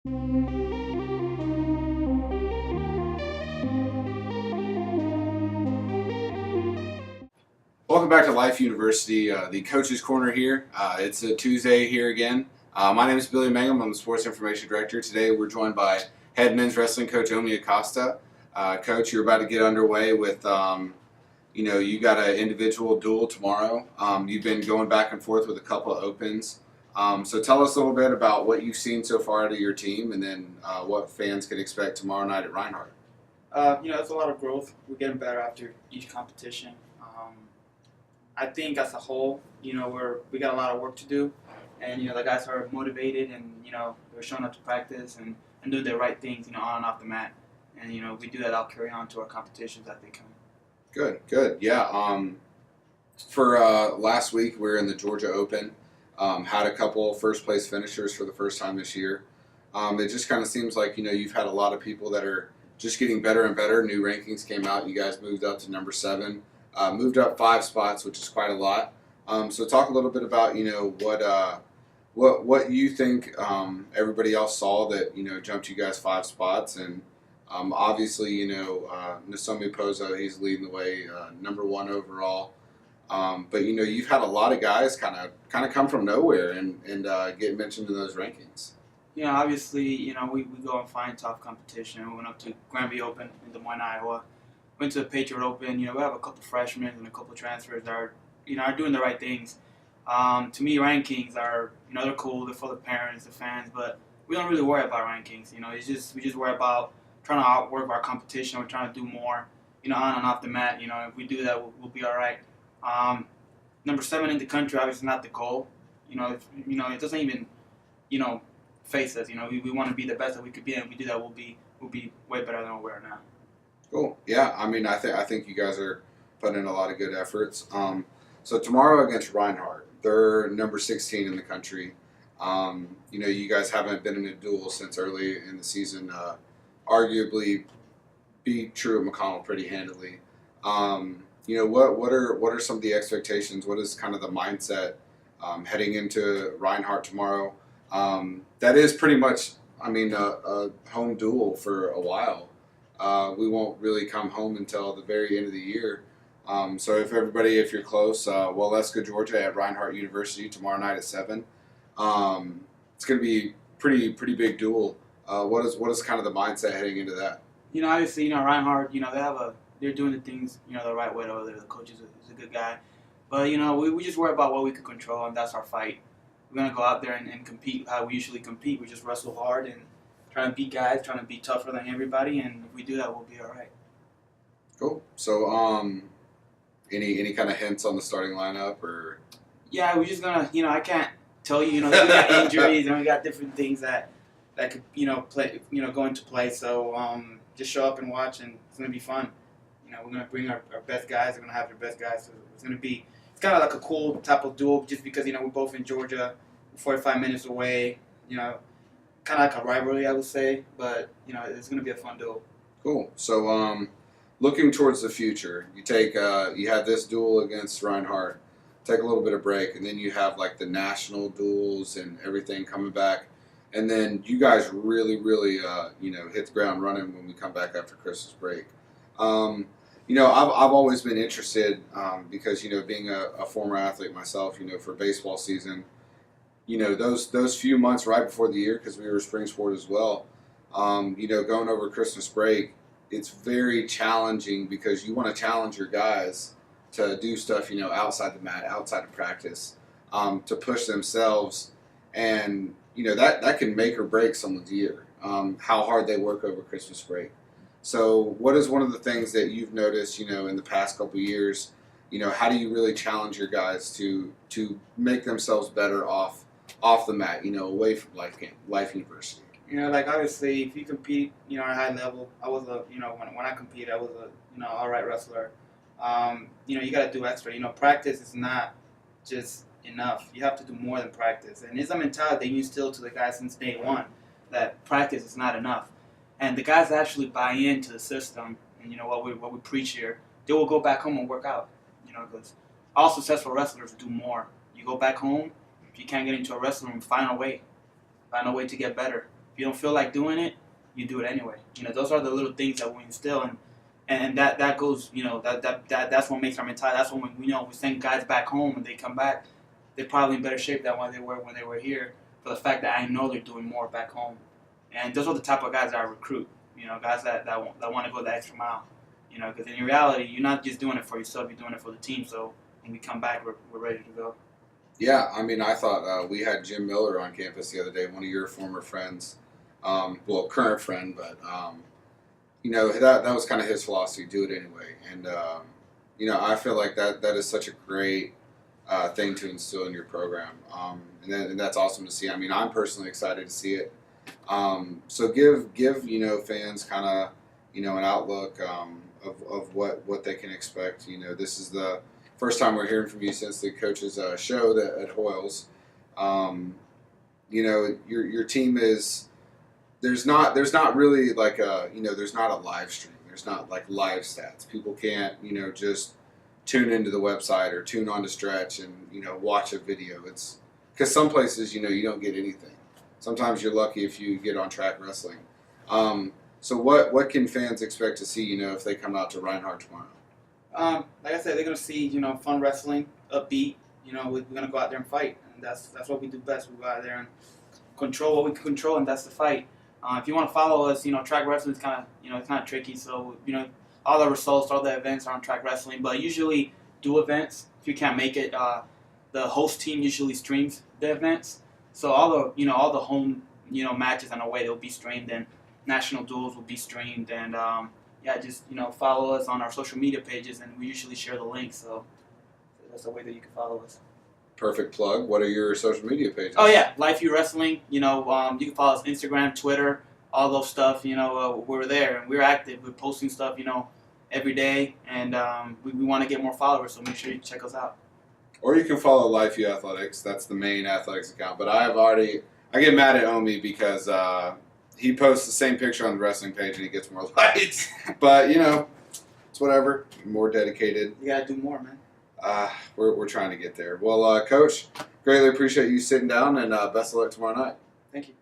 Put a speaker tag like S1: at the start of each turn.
S1: Welcome back to Life University, the Coach's Corner here. It's a Tuesday here again. My name is Billy Mangum. I'm the Sports Information Director. Today we're joined by head men's wrestling coach Omi Acosta. Coach, you're about to get underway with, you got an individual duel tomorrow. You've been going back and forth with a couple of opens. So tell us a little bit about what you've seen so far out of your team, and then what fans can expect tomorrow night at Reinhardt.
S2: It's a lot of growth. We're getting better after each competition. I think as a whole, we got a lot of work to do, and the guys are motivated, and they're showing up to practice and doing the right things, on and off the mat, and we do that. I'll carry on to our competitions that they come.
S1: Good, yeah. For last week, we were in the Georgia Open. Had a couple first place finishers for the first time this year. It just kind of seems like you've had a lot of people that are just getting better and better. New rankings came out. You guys moved up to number 7. Moved up 5 spots, which is quite a lot. So talk a little bit about what you think everybody else saw that jumped you guys 5 spots, and obviously Nozomi Pozo, he's leading the way, number 1 overall. But you've had a lot of guys kind of come from nowhere and get mentioned in those rankings.
S2: Obviously we go and find tough competition. We went up to Granby Open in Des Moines, Iowa. Went to the Patriot Open. We have a couple freshmen and a couple transfers that are, are doing the right things. To me, rankings are, they're cool. They're for the parents, the fans, but we don't really worry about rankings. We just worry about trying to outwork our competition. We're trying to do more, on and off the mat. If we do that, we'll be all right. Number 7 in the country, obviously not the goal. It doesn't even, face us. We want to be the best that we could be, and if we do that, we'll be way better than we are now.
S1: Cool. Yeah, I think you guys are putting in a lot of good efforts. So tomorrow against Reinhardt, they're number 16 in the country. You guys haven't been in a duel since early in the season. Arguably beat True at McConnell pretty handily. What are some of the expectations? What is kind of the mindset heading into Reinhardt tomorrow? That is pretty much, a home duel for a while. We won't really come home until the very end of the year. So if you're close, Waleska, Georgia at Reinhardt University tomorrow night at 7. It's going to be pretty big duel. What is kind of the mindset heading into that?
S2: Obviously, Reinhardt, they're doing the things, the right way over there. The coach is a good guy. But, we just worry about what we can control, and that's our fight. We're going to go out there and compete how we usually compete. We just wrestle hard and trying to beat guys, trying to be tougher than everybody, and if we do that, we'll be all right.
S1: Cool. So, any kind of hints on the starting lineup, or?
S2: Yeah, we're just gonna, I can't tell you, we got injuries and we got different things that could, play, go into play. So, just show up and watch, and it's gonna be fun. We're gonna bring our best guys. We're gonna have our best guys. So it's kind of like a cool type of duel, just because we're both in Georgia, 45 minutes away. Kind of like a rivalry, I would say, but it's going to be a fun duel.
S1: Cool. So, looking towards the future, you have this duel against Reinhardt, take a little bit of break, and then you have like the national duels and everything coming back, and then you guys really hit the ground running when we come back after Christmas break. I've always been interested because being a former athlete myself, for baseball season. Those few months right before the year, because we were a spring sport as well, going over Christmas break, it's very challenging because you want to challenge your guys to do stuff, outside the mat, outside of practice, to push themselves. And, that can make or break someone's year, how hard they work over Christmas break. So what is one of the things that you've noticed, in the past couple of years, how do you really challenge your guys to make themselves better off the mat, away from Life University?
S2: Obviously, if you compete, at a high level, I was when I competed, I was a, all right wrestler. You got to do extra. Practice is not just enough. You have to do more than practice. And it's a mentality you instill to the guys since day one, that practice is not enough. And the guys actually buy into the system and, what we preach here. They will go back home and work out, because all successful wrestlers do more. You go back home, if you can't get into a wrestling room, find a way to get better. If you don't feel like doing it, you do it anyway. Those are the little things that we instill, and that goes, that's what makes our mentality. That's when we send guys back home and they come back, they're probably in better shape than when they were here. For the fact that I know they're doing more back home, and those are the type of guys that I recruit. Guys that want to go the extra mile. Because in reality, you're not just doing it for yourself; you're doing it for the team. So when we come back, we're ready to go.
S1: Yeah, I mean, I thought we had Jim Miller on campus the other day, one of your former friends, current friend, but that was kind of his philosophy: do it anyway. And I feel like that is such a great thing to instill in your program, and that's awesome to see. I mean, I'm personally excited to see it. So give fans kind of an outlook of what they can expect. This is the first time we're hearing from you since the coaches show at Hoyles. Your team is there's not really like there's not a live stream. There's not like live stats. People can't just tune into the website or tune on to Stretch and watch a video. It's because some places you don't get anything. Sometimes you're lucky if you get on track wrestling. So what can fans expect to see if they come out to Reinhardt tomorrow?
S2: Like I said, they're gonna see fun wrestling, upbeat. We're gonna go out there and fight, and that's what we do best. We go out there and control what we can control, and that's the fight. If you want to follow us, track wrestling is kind of tricky. So all the results, all the events are on track wrestling, but usually do events. If you can't make it, the host team usually streams the events. So all the home matches and away they'll be streamed, and national duels will be streamed, and just follow us on our social media pages, and we usually share the links. So that's the way that you can follow us.
S1: Perfect plug. What are your social media pages?
S2: Oh yeah, Life U Wrestling. You can follow us Instagram, Twitter, all those stuff. We're there and we're active. We're posting stuff every day, and we want to get more followers. So make sure you check us out.
S1: Or you can follow Life U Athletics. That's the main athletics account. But I get mad at Omi because he posts the same picture on the wrestling page and he gets more likes. But it's whatever. More dedicated.
S2: You gotta do more, man.
S1: We're trying to get there. Well, Coach, greatly appreciate you sitting down, and best of luck tomorrow night.
S2: Thank you.